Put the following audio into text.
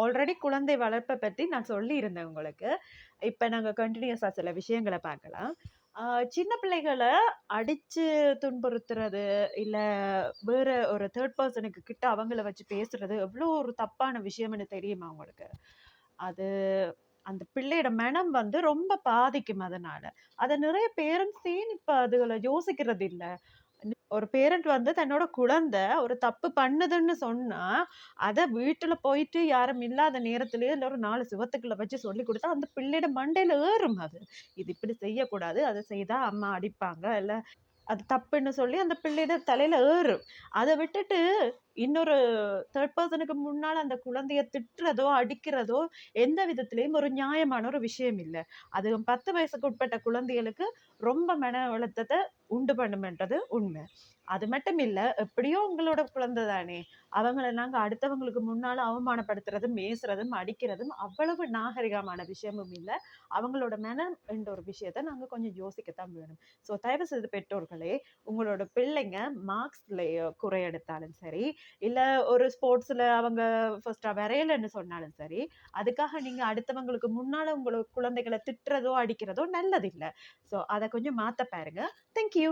Already குழந்தை வளர்ப்பை பற்றி நான் சொல்லியிருந்தேன் உங்களுக்கு. இப்ப நாங்க கன்டினியூஸா சில விஷயங்கள பார்க்கலாம். ஆ சின்ன பிள்ளைகள அடிச்சு துன்புறுத்துறது, இல்ல வேற ஒரு 3 பெர்சனுக்கு கிட்ட அவங்கள வச்சு பேசுறது எவ்ளோ ஒரு தப்பான விஷயம்னு தெரியுமா உங்களுக்கு? அது அந்த பிள்ளையோட மனம் வந்து ரொம்ப பாதிக்கும் அதனால. அத நிறைய பேரண்ட்ஸே இப்ப அதுகள யோசிக்கிறது இல்ல. ஒரு பேரண்ட் வந்து தன்னோட குழந்தை ஒரு தப்பு பண்ணுதுன்னு சொன்னா, அத வீட்டுல போயிட்டு யாரும் இல்லாத நேரத்திலேயே இல்ல ஒரு 4 சுவத்துக்குள்ள வச்சு சொல்லிக் குடுத்தா, அந்த பிள்ளையோட மண்டையில ஏறும் அது. இது இப்படி செய்யக்கூடாது. அத செய்தா அம்மா அடிப்பாங்க. இல்ல அது தப்புன்னு சொல்லி அந்த பிள்ளையோட தலையில ஏறும். அத விட்டுட்டு இன்னொரு 3 பெர்சனுக்கு முன்னால அந்த குழந்தைய திட்டுறதோ, அடிக்கிறதோ எந்த விதத்திலயும் ஒரு நியாயமான ஒரு விஷயம் இல்ல. அது 10 வயசுக்கு உட்பட்ட குழந்தைகளுக்கு ரொம்ப மன அழுத்தத்த உண்டு பண்ணும்ன்றது உண்மை. அது மட்டும் இல்ல, எப்படியோ உங்களோட குழந்தை தானே! அவங்கள நாங்க அடுத்தவங்களுக்கு முன்னால அவமானப்படுத்துறதும், ஏசுறதும், அடிக்கிறதும் அவ்வளவு நாகரிகமான விஷயமும் இல்ல. அவங்களோட மனம் என்ற ஒரு விஷயத்த நாங்க கொஞ்சம் யோசிக்கத்தான் வேணும். தயவு செய்து பெற்றோர்களே, உங்களோட பிள்ளைங்க மார்க்ஸ்லயோ குறை எடுத்தாலும் சரி, இல்ல ஒரு ஸ்போர்ட்ஸ்ல அவங்க ஃபர்ஸ்ட்டா வரையலன்னு சொன்னாலும் சரி, அதுக்காக நீங்க அடுத்தவங்களுக்கு முன்னால உங்களோட குழந்தைகள திட்டுறதோ, அடிக்கிறதோ நல்லதில்ல. அத கொஞ்சம் மாத்த பாருங்க. Thank you.